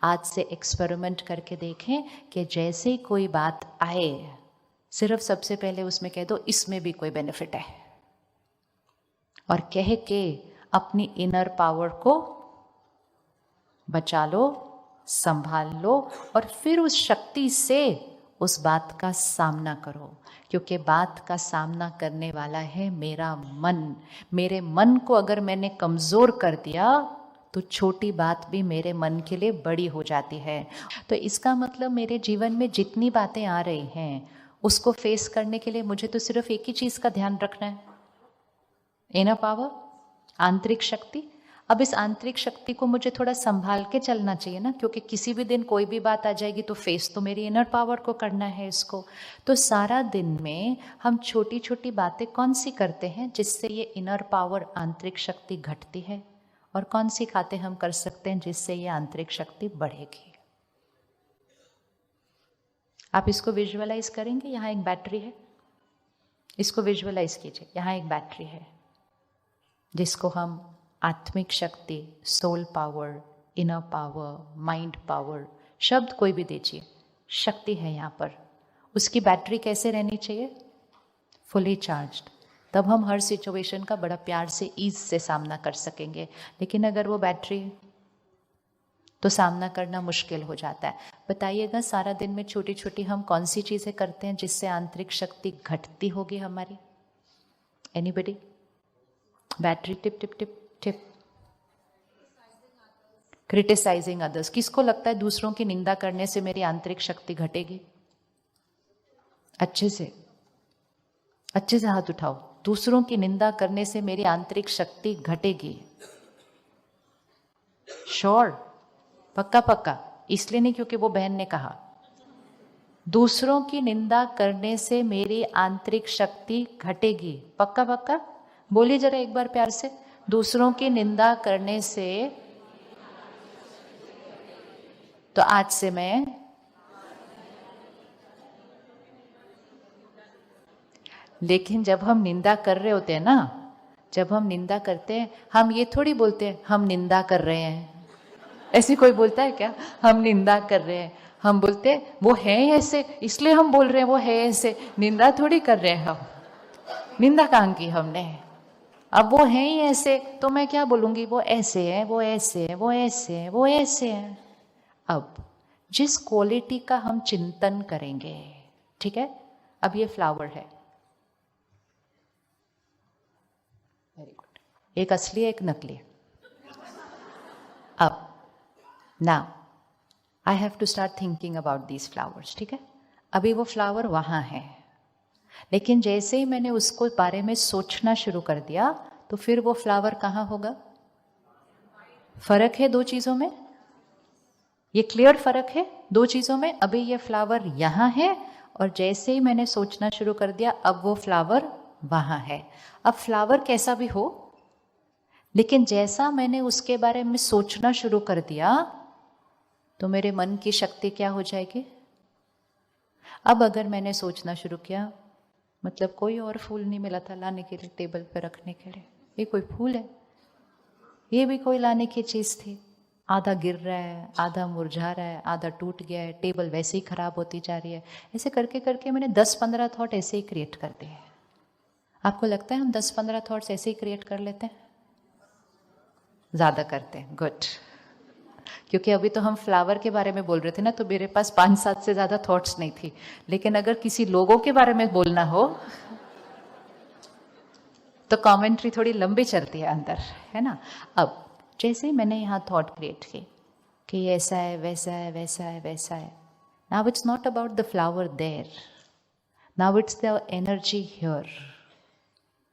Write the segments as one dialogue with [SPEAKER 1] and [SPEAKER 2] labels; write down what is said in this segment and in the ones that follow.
[SPEAKER 1] आज से एक्सपेरिमेंट करके देखें कि जैसे ही कोई बात आए, सिर्फ सबसे पहले उसमें कह दो इसमें भी कोई बेनिफिट है, और कह के अपनी इनर पावर को बचा लो, संभाल लो, और फिर उस शक्ति से उस बात का सामना करो, क्योंकि बात का सामना करने वाला है मेरा मन। मेरे मन को अगर मैंने कमज़ोर कर दिया तो छोटी बात भी मेरे मन के लिए बड़ी हो जाती है। तो इसका मतलब मेरे जीवन में जितनी बातें आ रही हैं उसको फेस करने के लिए मुझे तो सिर्फ एक ही चीज़ का ध्यान रखना है, इनर पावर, आंतरिक शक्ति। अब इस आंतरिक शक्ति को मुझे थोड़ा संभाल के चलना चाहिए ना, क्योंकि किसी भी दिन कोई भी बात आ जाएगी तो फेस तो मेरी इनर पावर को करना है इसको। तो सारा दिन में हम छोटी छोटी बातें कौन सी करते हैं जिससे ये इनर पावर, आंतरिक शक्ति घटती है, और कौन सी बातें हम कर सकते हैं जिससे ये आंतरिक शक्ति बढ़ेगी। आप इसको विजुअलाइज करेंगे, यहाँ एक बैटरी है, इसको विजुअलाइज कीजिए, यहाँ एक बैटरी है जिसको हम आत्मिक शक्ति, soul power, inner power, mind power, शब्द कोई भी दीजिए, शक्ति है यहाँ पर। उसकी बैटरी कैसे रहनी चाहिए? Fully charged. तब हम हर सिचुएशन का बड़ा प्यार से, ईज से सामना कर सकेंगे। लेकिन अगर वो बैटरी, तो सामना करना मुश्किल हो जाता है। बताइएगा, सारा दिन में छोटी छोटी हम कौन सी चीज़ें करते हैं जिससे आंतरिक शक्ति घटती होगी हमारी? Anybody? Battery tip tip tip tip. Criticising others. किसको लगता है दूसरों की निंदा करने से मेरी आंतरिक शक्ति घटेगी? अच्छे से हाथ उठाओ। दूसरों की निंदा करने से मेरी आंतरिक शक्ति घटेगी? श्योर? पक्का पक्का? इसलिए नहीं क्योंकि वो बहन ने कहा। दूसरों की निंदा करने से मेरी आंतरिक शक्ति घटेगी? पक्का पक्का? बोलिए जरा एक बार प्यार से। दूसरों की निंदा करने से, तो आज से मैं, लेकिन जब हम निंदा कर रहे होते हैं ना, जब हम निंदा करते हैं, हम ये थोड़ी बोलते हैं हम निंदा कर रहे हैं। ऐसे कोई बोलता है क्या? हम निंदा कर रहे हैं। हम बोलते हैं वो है ऐसे इसलिए हम बोल रहे हैं वो है ऐसे। निंदा थोड़ी कर रहे हैं हम। निंदा कहाँ की हमने? अब वो है ही ऐसे तो मैं क्या बोलूंगी? वो ऐसे है, वो ऐसे है, वो ऐसे है, वो ऐसे है। अब जिस क्वालिटी का हम चिंतन करेंगे, ठीक है? अब ये फ्लावर है, वेरी गुड, एक असली एक नकली। अब now I have to start thinking about these flowers, ठीक है? अभी वो फ्लावर वहां है, लेकिन जैसे ही मैंने उसको बारे में सोचना शुरू कर दिया तो फिर वो फ्लावर कहाँ होगा? फर्क है दो चीजों में, ये क्लियर फर्क है दो चीजों में। अभी ये फ्लावर यहाँ है और जैसे ही मैंने सोचना शुरू कर दिया अब वो फ्लावर वहां है। अब फ्लावर कैसा भी हो, लेकिन जैसा मैंने उसके बारे में सोचना शुरू कर दिया तो मेरे मन की शक्ति क्या हो जाएगी? अब अगर मैंने सोचना शुरू किया, मतलब कोई और फूल नहीं मिला था लाने के लिए, टेबल पर रखने के लिए, ये कोई फूल है, ये भी कोई लाने की चीज थी, आधा गिर रहा है, आधा मुरझा रहा है, आधा टूट गया है, टेबल वैसे ही खराब होती जा रही है। ऐसे करके करके मैंने 10-15 थॉट ऐसे ही क्रिएट कर दिए। आपको लगता है हम 10-15 थॉट्स ऐसे ही क्रिएट कर लेते हैं? ज्यादा करते हैं, गुड। क्योंकि अभी तो हम फ्लावर के बारे में बोल रहे थे ना, तो मेरे पास 5-7 से ज्यादा थॉट्स नहीं थी। लेकिन अगर किसी लोगों के बारे में बोलना हो तो कमेंट्री थोड़ी लंबी चलती है अंदर, है ना? अब जैसे ही मैंने यहाँ थॉट क्रिएट की कि ये ऐसा है, वैसा है, वैसा है, वैसा है, now it's not about the flower there, now it's the energy here,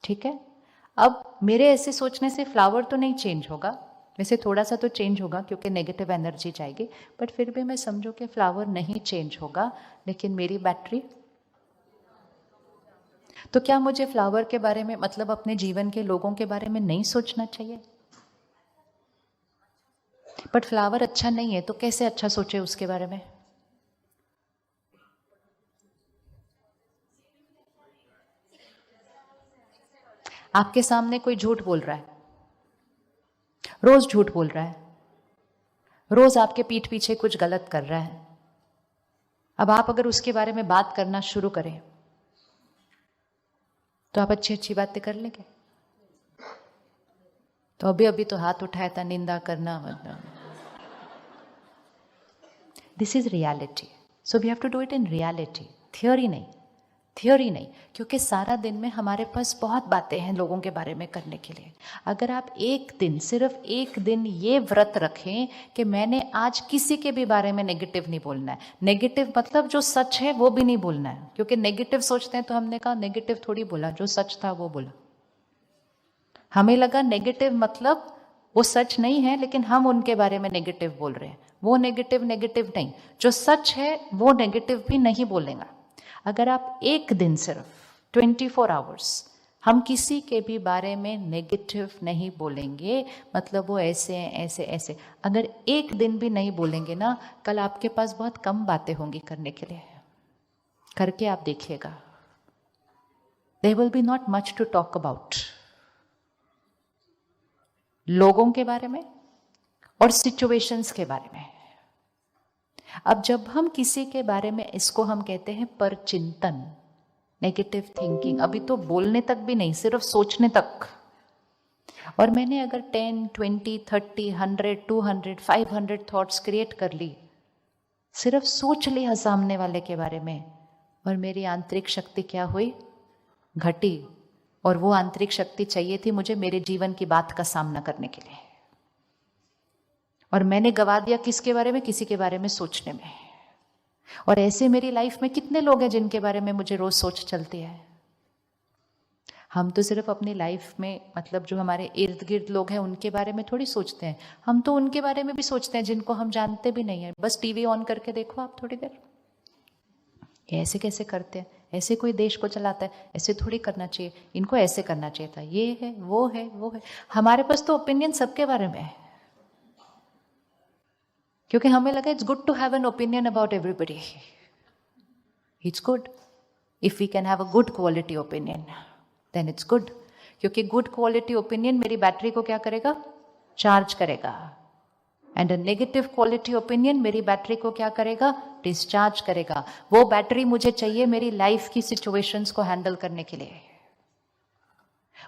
[SPEAKER 1] ठीक है? अब मेरे ऐसे सोचने से फ्लावर तो नहीं चेंज होगा, वैसे थोड़ा सा तो चेंज होगा क्योंकि नेगेटिव एनर्जी जाएगी, बट फिर भी मैं समझूं कि फ्लावर नहीं चेंज होगा, लेकिन मेरी बैटरी। तो क्या मुझे फ्लावर के बारे में, मतलब अपने जीवन के लोगों के बारे में नहीं सोचना चाहिए? बट फ्लावर अच्छा नहीं है तो कैसे अच्छा सोचे उसके बारे में? आपके सामने कोई झूठ बोल रहा है, रोज झूठ बोल रहा है, रोज आपके पीठ पीछे कुछ गलत कर रहा है। अब आप अगर उसके बारे में बात करना शुरू करें तो आप अच्छी अच्छी बातें कर लेंगे। तो अभी अभी तो हाथ उठाया था निंदा करना, मतलब this is reality. So we have to do it in reality, theory नहीं, थियोरी नहीं, क्योंकि सारा दिन में हमारे पास बहुत बातें हैं लोगों के बारे में करने के लिए। अगर आप एक दिन, सिर्फ एक दिन ये व्रत रखें कि मैंने आज किसी के भी बारे में नेगेटिव नहीं बोलना है। नेगेटिव मतलब जो सच है वो भी नहीं बोलना है, क्योंकि नेगेटिव सोचते हैं तो हमने कहा नेगेटिव थोड़ी बोला, जो सच था वो बोला। हमें लगा नेगेटिव मतलब वो सच नहीं है, लेकिन हम उनके बारे में नेगेटिव बोल रहे हैं। वो नेगेटिव नेगेटिव नहीं, जो सच है वो नेगेटिव भी नहीं बोलेगा। अगर आप एक दिन, सिर्फ 24 आवर्स हम किसी के भी बारे में नेगेटिव नहीं बोलेंगे, मतलब वो ऐसे ऐसे ऐसे, अगर एक दिन भी नहीं बोलेंगे ना, कल आपके पास बहुत कम बातें होंगी करने के लिए। करके आप देखिएगा, there will be not much to talk about, लोगों के बारे में और सिचुएशंस के बारे में। अब जब हम किसी के बारे में, इसको हम कहते हैं परचिंतन, नेगेटिव थिंकिंग, अभी तो बोलने तक भी नहीं, सिर्फ सोचने तक। और मैंने अगर 10, 20, 30, 100, 200, 500 थॉट्स क्रिएट कर ली, सिर्फ सोच लिया सामने वाले के बारे में, और मेरी आंतरिक शक्ति क्या हुई? घटी। और वो आंतरिक शक्ति चाहिए थी मुझे मेरे जीवन की बात का सामना करने के लिए, और मैंने गवा दिया किसके बारे में? किसी के बारे में सोचने में। और ऐसे मेरी लाइफ में कितने लोग हैं जिनके बारे में मुझे रोज सोच चलती है। हम तो सिर्फ अपनी लाइफ में, मतलब जो हमारे इर्द गिर्द लोग हैं उनके बारे में थोड़ी सोचते हैं, हम तो उनके बारे में भी सोचते हैं जिनको हम जानते भी नहीं है। बस टीवी ऑन करके देखो आप थोड़ी देर, ये ऐसे कैसे करते हैं, ऐसे कोई देश को चलाता है, ऐसे थोड़ी करना चाहिए, इनको ऐसे करना चाहिए था, ये है वो है वो है। हमारे पास तो ओपिनियन सबके बारे में है, क्योंकि हमें लगा it's good to have an opinion about everybody. It's good if we can have a good quality opinion, then it's good. क्योंकि गुड क्वालिटी ओपिनियन मेरी बैटरी को क्या करेगा? चार्ज करेगा। And a negative quality opinion मेरी battery को क्या करेगा? डिस्चार्ज करेगा। वो बैटरी मुझे चाहिए मेरी लाइफ की सिचुएशंस को हैंडल करने के लिए।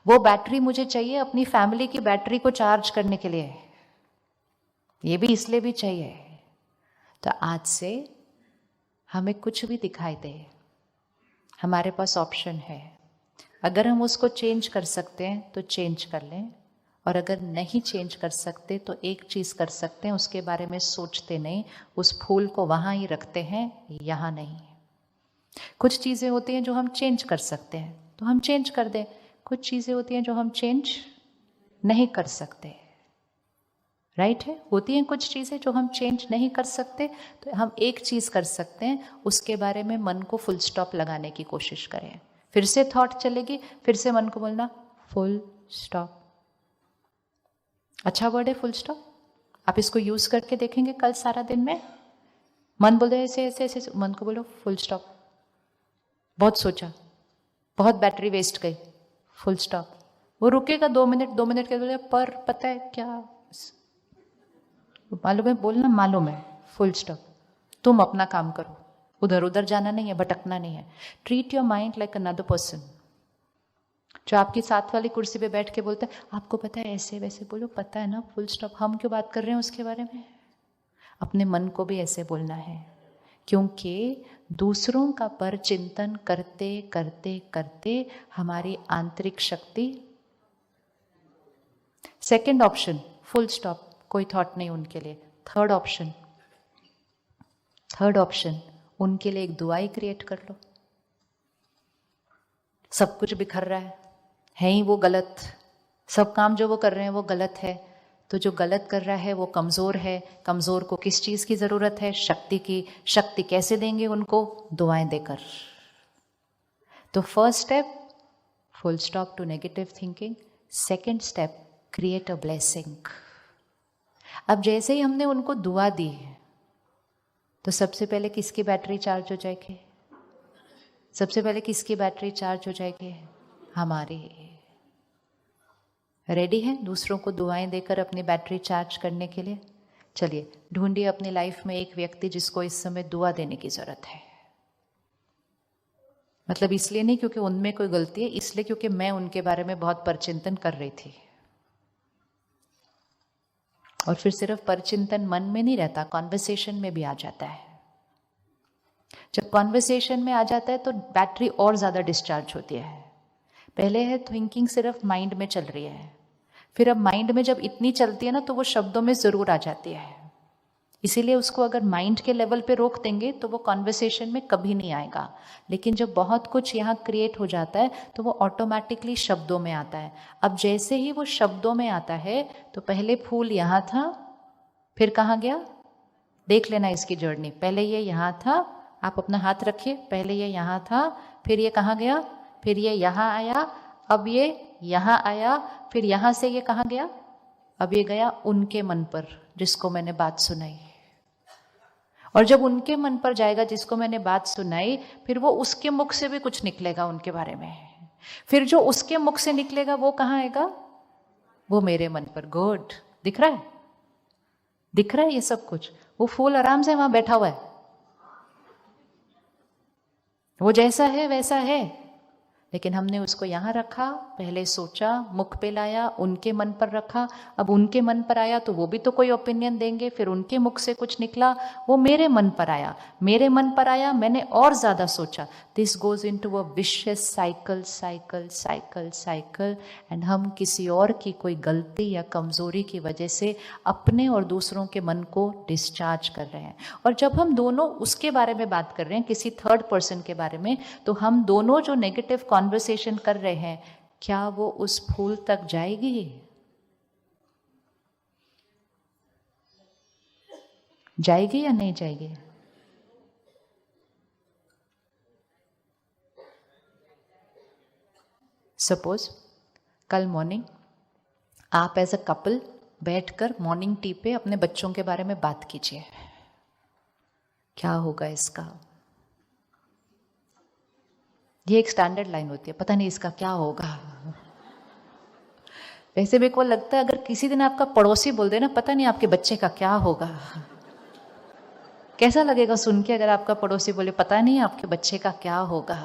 [SPEAKER 1] वो बैटरी मुझे चाहिए अपनी फैमिली की बैटरी को चार्ज करने के लिए। ये भी इसलिए भी चाहिए। तो आज से हमें कुछ भी दिखाई दे, हमारे पास ऑप्शन है। अगर हम उसको चेंज कर सकते हैं तो चेंज कर लें, और अगर नहीं चेंज कर सकते तो एक चीज़ कर सकते हैं, उसके बारे में सोचते नहीं, उस फूल को वहाँ ही रखते हैं, यहाँ नहीं। कुछ चीज़ें होती हैं जो हम चेंज कर सकते हैं तो हम चेंज कर दें, कुछ चीज़ें होती हैं जो हम चेंज नहीं कर सकते। राइट है, होती हैं कुछ चीज़ें जो हम चेंज नहीं कर सकते, तो हम एक चीज़ कर सकते हैं, उसके बारे में मन को फुल स्टॉप लगाने की कोशिश करें। फिर से थॉट चलेगी, फिर से मन को बोलना फुल स्टॉप। अच्छा वर्ड है फुल स्टॉप, आप इसको यूज करके देखेंगे कल सारा दिन में। मन बोल रहे ऐसे ऐसे ऐसे, मन को बोलो फुल स्टॉप। बहुत सोचा, बहुत बैटरी वेस्ट गई, फुल स्टॉप। वो रुकेगा 2 मिनट, 2 मिनट के बोले पर पता है क्या मालूम है, बोलना मालूम है, फुल स्टॉप। तुम अपना काम करो, उधर उधर जाना नहीं है, भटकना नहीं है। Treat your mind like another person. जो आपकी साथ वाली कुर्सी पे बैठ के बोलता है आपको पता है ऐसे वैसे, बोलो पता है ना, फुल स्टॉप। हम क्यों बात कर रहे हैं उसके बारे में? अपने मन को भी ऐसे बोलना है, क्योंकि दूसरों का परचिंतन करते करते करते हमारी आंतरिक शक्ति। सेकंड ऑप्शन फुल स्टॉप, कोई थॉट नहीं उनके लिए। थर्ड ऑप्शन उनके लिए एक दुआई क्रिएट कर लो। सब कुछ बिखर रहा है ही वो गलत, सब काम जो वो कर रहे हैं वो गलत है, तो जो गलत कर रहा है वो कमज़ोर है। कमज़ोर को किस चीज़ की ज़रूरत है? शक्ति की। शक्ति कैसे देंगे उनको? दुआएं देकर। तो first step full stop to negative thinking. Second step create a blessing. अब जैसे ही हमने उनको दुआ दी तो सबसे पहले किसकी बैटरी चार्ज हो जाएगी? सबसे पहले किसकी बैटरी चार्ज हो जाएगी? हमारी। रेडी है दूसरों को दुआएं देकर अपनी बैटरी चार्ज करने के लिए? चलिए ढूंढिए अपनी लाइफ में एक व्यक्ति जिसको इस समय दुआ देने की जरूरत है। मतलब इसलिए नहीं क्योंकि उनमें कोई गलती है, इसलिए क्योंकि मैं उनके बारे में बहुत परचिंतन कर रही थी। और फिर सिर्फ परचिंतन मन में नहीं रहता, कॉन्वर्सेशन में भी आ जाता है। जब कॉन्वर्सेशन में आ जाता है तो बैटरी और ज्यादा डिस्चार्ज होती है। पहले है थिंकिंग सिर्फ माइंड में चल रही है, फिर अब माइंड में जब इतनी चलती है ना तो वो शब्दों में जरूर आ जाती है। इसीलिए उसको अगर माइंड के लेवल पे रोक देंगे तो वो कॉन्वर्सेशन में कभी नहीं आएगा। लेकिन जब बहुत कुछ यहाँ क्रिएट हो जाता है तो वो ऑटोमेटिकली शब्दों में आता है। अब जैसे ही वो शब्दों में आता है तो पहले फूल यहाँ था, फिर कहाँ गया, देख लेना इसकी जर्नी। पहले ये यहाँ था, आप अपना हाथ रखिए, पहले ये यहाँ था, फिर ये कहाँ गया, फिर ये यहाँ आया, अब ये यहाँ आया, फिर यहाँ से ये कहाँ गया, अब ये गया उनके मन पर जिसको मैंने बात सुनाई। और जब उनके मन पर जाएगा जिसको मैंने बात सुनाई, फिर वो उसके मुख से भी कुछ निकलेगा उनके बारे में। फिर जो उसके मुख से निकलेगा वो कहाँ आएगा, वो मेरे मन पर। गुड, दिख रहा है, दिख रहा है ये सब कुछ। वो फूल आराम से वहां बैठा हुआ है, वो जैसा है वैसा है, लेकिन हमने उसको यहाँ रखा, पहले सोचा, मुख पे लाया, उनके मन पर रखा। अब उनके मन पर आया तो वो भी तो कोई ओपिनियन देंगे, फिर उनके मुख से कुछ निकला, वो मेरे मन पर आया, मेरे मन पर आया, मैंने और ज्यादा सोचा। This goes into a vicious cycle cycle cycle cycle. And हम किसी और की कोई गलती या कमजोरी की वजह से अपने और दूसरों के मन को डिस्चार्ज कर रहे हैं। और जब हम दोनों उसके बारे में बात कर रहे हैं, किसी थर्ड पर्सन के बारे में, तो हम दोनों जो नेगेटिव कॉन्वर्सेशन कर रहे हैं, क्या वो उस फूल तक जाएगी? जाएगी या नहीं जाएगी? सपोज कल मॉर्निंग आप एज अ कपल बैठकर मॉर्निंग टी पे अपने बच्चों के बारे में बात कीजिए। क्या होगा इसका? ये एक स्टैंडर्ड लाइन होती है, पता नहीं इसका क्या होगा। वैसे मेरे को लगता है अगर किसी दिन आपका पड़ोसी बोल दे ना, पता नहीं आपके बच्चे का क्या होगा, कैसा लगेगा सुन के? अगर आपका पड़ोसी बोले पता नहीं आपके बच्चे का क्या होगा,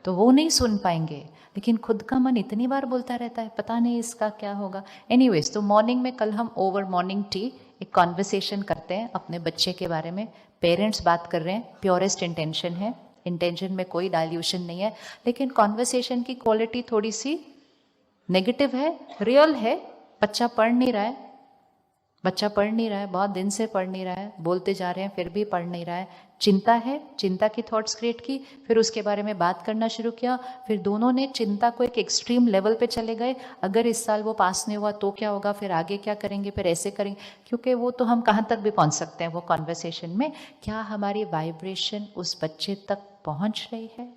[SPEAKER 1] तो वो नहीं सुन पाएंगे। लेकिन खुद का मन इतनी बार बोलता रहता है पता नहीं इसका क्या होगा। एनीवेज, तो मॉर्निंग में कल हम ओवर मॉर्निंग टी एक कॉन्वर्सेशन करते हैं अपने बच्चे के बारे में। पेरेंट्स बात कर रहे हैं, प्योरेस्ट इंटेंशन है, इंटेंशन में कोई डाइल्यूशन नहीं है, लेकिन कॉन्वर्सेशन की क्वालिटी थोड़ी सी नेगेटिव है, रियल है। बच्चा पढ़ नहीं रहा है, बच्चा पढ़ नहीं रहा है, बहुत दिन से पढ़ नहीं रहा है, बोलते जा रहे हैं फिर भी पढ़ नहीं रहा है। चिंता है, चिंता की थॉट्स क्रिएट की, फिर उसके बारे में बात करना शुरू किया, फिर दोनों ने चिंता को एक एक्सट्रीम लेवल पे चले गए। अगर इस साल वो पास नहीं हुआ तो क्या होगा, फिर आगे क्या करेंगे, फिर ऐसे करेंगे, क्योंकि वो तो हम कहाँ तक भी पहुँच सकते हैं वो कॉन्वर्सेशन में। क्या हमारी वाइब्रेशन उस बच्चे तक पहुँच रही है?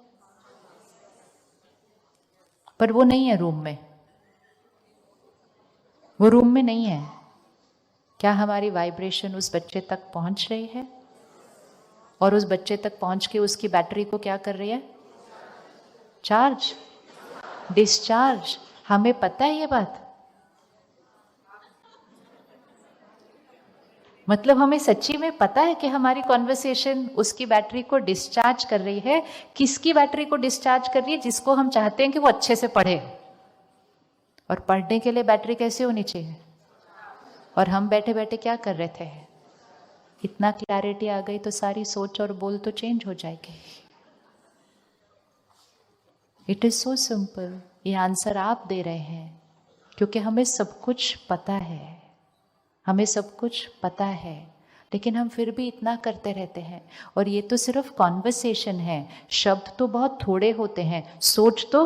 [SPEAKER 1] पर वो नहीं है रूम में, वो रूम में नहीं है। क्या हमारी वाइब्रेशन उस बच्चे तक पहुंच रही है? और उस बच्चे तक पहुंच के उसकी बैटरी को क्या कर रही है? Charge, discharge. हमें पता है ये बात, मतलब हमें सच्ची में पता है कि हमारी कॉन्वर्सेशन उसकी बैटरी को डिस्चार्ज कर रही है। किसकी बैटरी को डिस्चार्ज कर रही है? जिसको हम चाहते हैं कि वो अच्छे से पढ़े। और पढ़ने के लिए बैटरी कैसी होनी चाहिए? और हम बैठे बैठे क्या कर रहे थे? इतना क्लैरिटी आ गई तो सारी सोच और बोल तो चेंज हो जाएगी। It is so simple. ये आंसर आप दे रहे हैं क्योंकि हमें सब कुछ पता है, हमें सब कुछ पता है, लेकिन हम फिर भी इतना करते रहते हैं। और ये तो सिर्फ कॉन्वर्सेशन है, शब्द तो बहुत थोड़े होते हैं, सोच तो।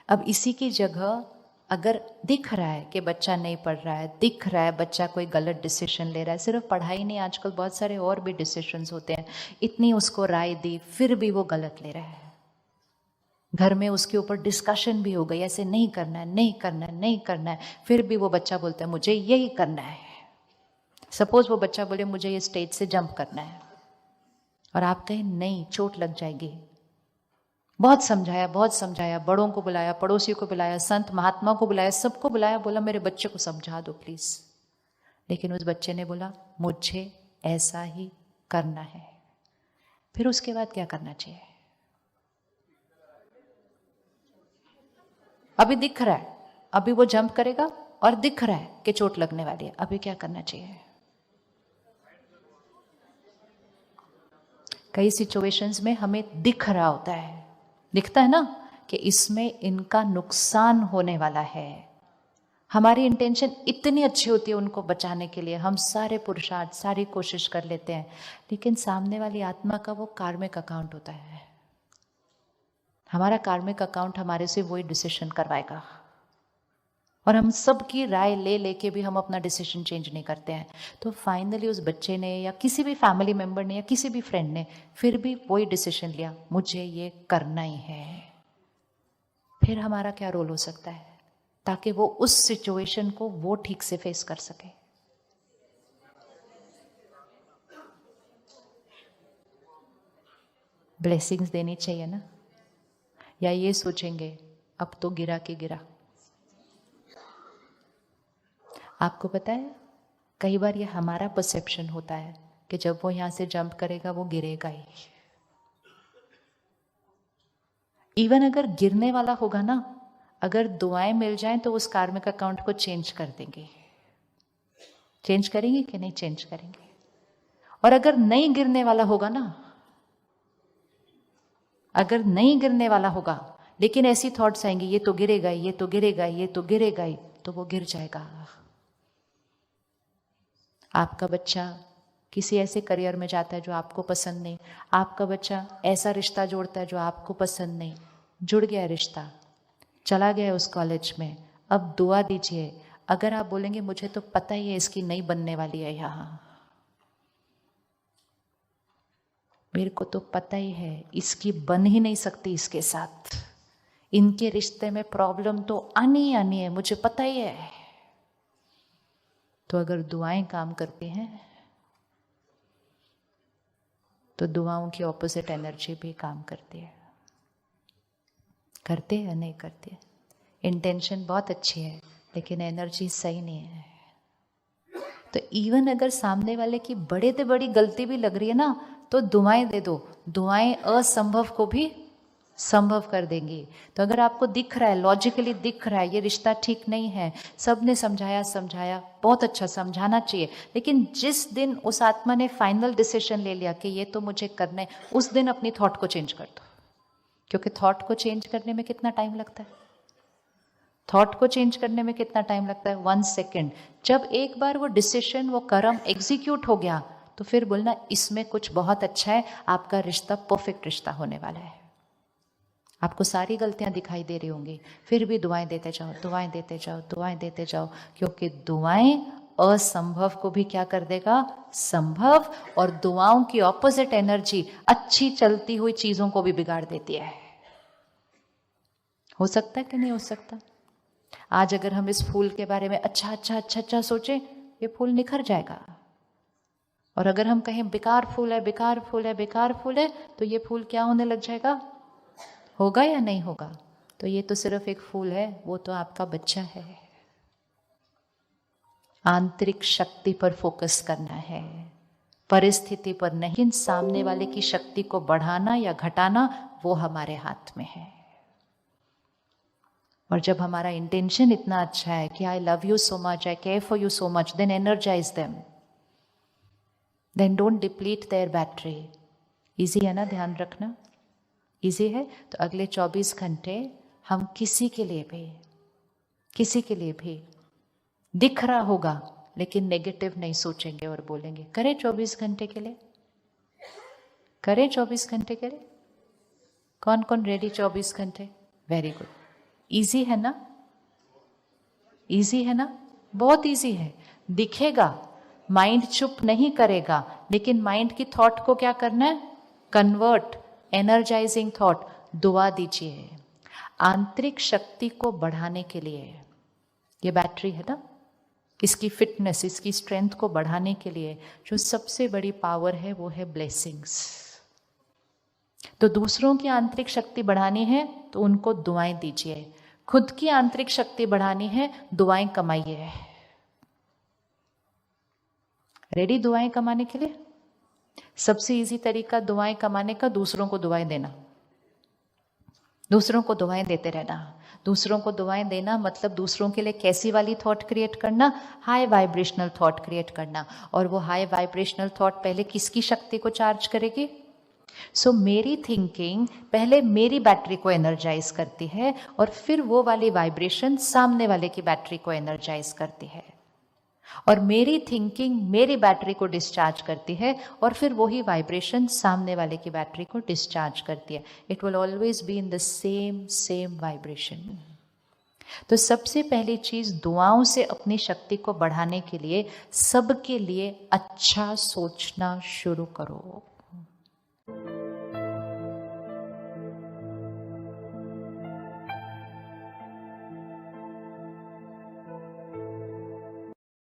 [SPEAKER 1] अब इसी की जगह अगर दिख रहा है कि बच्चा नहीं पढ़ रहा है, दिख रहा है बच्चा कोई गलत डिसीजन ले रहा है, सिर्फ पढ़ाई नहीं, आजकल बहुत सारे और भी डिसीजंस होते हैं, इतनी उसको राय दी फिर भी वो गलत ले रहा है, घर में उसके ऊपर डिस्कशन भी हो गई, ऐसे नहीं करना है, नहीं करना है, नहीं करना है, फिर भी वो बच्चा बोलता है मुझे यही करना है। सपोज वो बच्चा बोले मुझे ये स्टेज से जंप करना है, और आप कहें नहीं, चोट लग जाएगी, बहुत समझाया, बड़ों को बुलाया, पड़ोसियों को बुलाया, संत महात्मा को बुलाया, सबको बुलाया, बोला मेरे बच्चे को समझा दो प्लीज। लेकिन उस बच्चे ने बोला मुझे ऐसा ही करना है। फिर उसके बाद क्या करना चाहिए? अभी दिख रहा है, अभी वो जंप करेगा और दिख रहा है कि चोट लगने वाली है, अभी क्या करना चाहिए? कई सिचुएशंस में हमें दिख रहा होता है, दिखता है ना कि इसमें इनका नुकसान होने वाला है। हमारी इंटेंशन इतनी अच्छी होती है उनको बचाने के लिए, हम सारे पुरुषार्थ, सारी कोशिश कर लेते हैं, लेकिन सामने वाली आत्मा का वो कार्मिक अकाउंट होता है। हमारा कार्मिक अकाउंट हमारे से वही डिसीजन करवाएगा, और हम सबकी राय ले लेके भी हम अपना डिसीजन चेंज नहीं करते हैं। तो फाइनली उस बच्चे ने या किसी भी फैमिली मेंबर ने या किसी भी फ्रेंड ने फिर भी वही डिसीजन लिया, मुझे ये करना ही है। फिर हमारा क्या रोल हो सकता है ताकि वो उस सिचुएशन को वो ठीक से फेस कर सके? ब्लेसिंग्स देनी चाहिए ना, या ये सोचेंगे अब तो गिरा के गिरा? आपको पता है कई बार ये हमारा परसेप्शन होता है कि जब वो यहां से जंप करेगा वो गिरेगा ही। इवन अगर गिरने वाला होगा ना, अगर दुआएं मिल जाएं तो उस कार्मिक अकाउंट को चेंज कर देंगे। चेंज करेंगे कि नहीं चेंज करेंगे? और अगर नहीं गिरने वाला होगा ना, अगर नहीं गिरने वाला होगा लेकिन ऐसी थॉट्स आएंगी ये तो गिरेगा, ये तो गिरेगा, ये तो गिरेगा ही, तो वो गिर जाएगा। आपका बच्चा किसी ऐसे करियर में जाता है जो आपको पसंद नहीं, आपका बच्चा ऐसा रिश्ता जोड़ता है जो आपको पसंद नहीं, जुड़ गया रिश्ता, चला गया उस कॉलेज में, अब दुआ दीजिए। अगर आप बोलेंगे मुझे तो पता ही है इसकी नहीं बनने वाली है यहाँ, मेरे को तो पता ही है इसकी बन ही नहीं सकती इसके साथ, इनके रिश्ते में प्रॉब्लम तो आनी आनी है, मुझे पता ही है, तो अगर दुआएं काम करती हैं तो दुआओं की ऑपोजिट एनर्जी भी काम करती है। करते हैं नहीं करते? इंटेंशन बहुत अच्छी है लेकिन एनर्जी सही नहीं है। तो इवन अगर सामने वाले की बड़े से बड़ी गलती भी लग रही है ना, तो दुआएं दे दो, दुआएं असंभव को भी संभव कर देंगी। तो अगर आपको दिख रहा है, लॉजिकली दिख रहा है ये रिश्ता ठीक नहीं है, सबने समझाया, बहुत अच्छा समझाना चाहिए, लेकिन जिस दिन उस आत्मा ने फाइनल डिसीजन ले लिया कि ये तो मुझे करना है, उस दिन अपनी थॉट को चेंज कर दो। क्योंकि थॉट को चेंज करने में कितना टाइम लगता है? थॉट को चेंज करने में कितना टाइम लगता है? 1 सेकेंड। जब एक बार वो डिसीजन, वो कर्म एग्जीक्यूट हो गया, तो फिर बोलना इसमें कुछ बहुत अच्छा है, आपका रिश्ता परफेक्ट रिश्ता होने वाला है। आपको सारी गलतियां दिखाई दे रही होंगी, फिर भी दुआएं देते जाओ, दुआएं देते जाओ, दुआएं देते जाओ, क्योंकि दुआएं असंभव को भी क्या कर देगा? संभव। और दुआओं की ऑपोजिट एनर्जी अच्छी चलती हुई चीजों को भी बिगाड़ देती है। हो सकता है कि नहीं हो सकता? आज अगर हम इस फूल के बारे में अच्छा सोचें, ये फूल निखर जाएगा। और अगर हम कहें बेकार फूल है, बेकार फूल है, बेकार फूल है, तो ये फूल क्या होने लग जाएगा? होगा या नहीं होगा? तो ये तो सिर्फ एक फूल है, वो तो आपका बच्चा है। आंतरिक शक्ति पर फोकस करना है, परिस्थिति पर नहीं। सामने वाले की शक्ति को बढ़ाना या घटाना वो हमारे हाथ में है। और जब हमारा इंटेंशन इतना अच्छा है कि I love you so much, I care for you so much, then energise them, then don't deplete their battery. Easy है ना ध्यान रखना? इजी है। तो अगले 24 घंटे हम किसी के लिए भी दिख रहा होगा लेकिन नेगेटिव नहीं सोचेंगे और बोलेंगे। करें 24 घंटे के लिए? करें 24 घंटे के लिए? कौन कौन रेडी 24 घंटे? Very good. इजी है ना? इजी है ना? बहुत इजी है। दिखेगा, माइंड चुप नहीं करेगा, लेकिन माइंड की थॉट को क्या करना है? Convert, energising thought. दुआ दीजिए। आंतरिक शक्ति को बढ़ाने के लिए ये बैटरी है ना, इसकी फिटनेस, इसकी स्ट्रेंथ को बढ़ाने के लिए जो सबसे बड़ी पावर है वो है ब्लेसिंग्स। तो दूसरों की आंतरिक शक्ति बढ़ानी है तो उनको दुआएं दीजिए, खुद की आंतरिक शक्ति बढ़ानी है, दुआएं कमाइए। रेडी दुआएं कमाने के लिए? सबसे इजी तरीका दुआएं कमाने का दूसरों को दुआएं देना, दूसरों को दुआएं देते रहना। दूसरों को दुआएं देना मतलब दूसरों के लिए कैसी वाली थॉट क्रिएट करना? हाई वाइब्रेशनल थॉट क्रिएट करना। और वो हाई वाइब्रेशनल थॉट पहले किसकी शक्ति को चार्ज करेगी? सो मेरी थिंकिंग पहले मेरी बैटरी को एनर्जाइज करती है और फिर वो वाली वाइब्रेशन सामने वाले की बैटरी को एनर्जाइज करती है, और मेरी थिंकिंग मेरी बैटरी को डिस्चार्ज करती है और फिर वही वाइब्रेशन सामने वाले की बैटरी को डिस्चार्ज करती है। It will always be in the same vibration. तो सबसे पहली चीज, दुआओं से अपनी शक्ति को बढ़ाने के लिए सबके लिए अच्छा सोचना शुरू करो।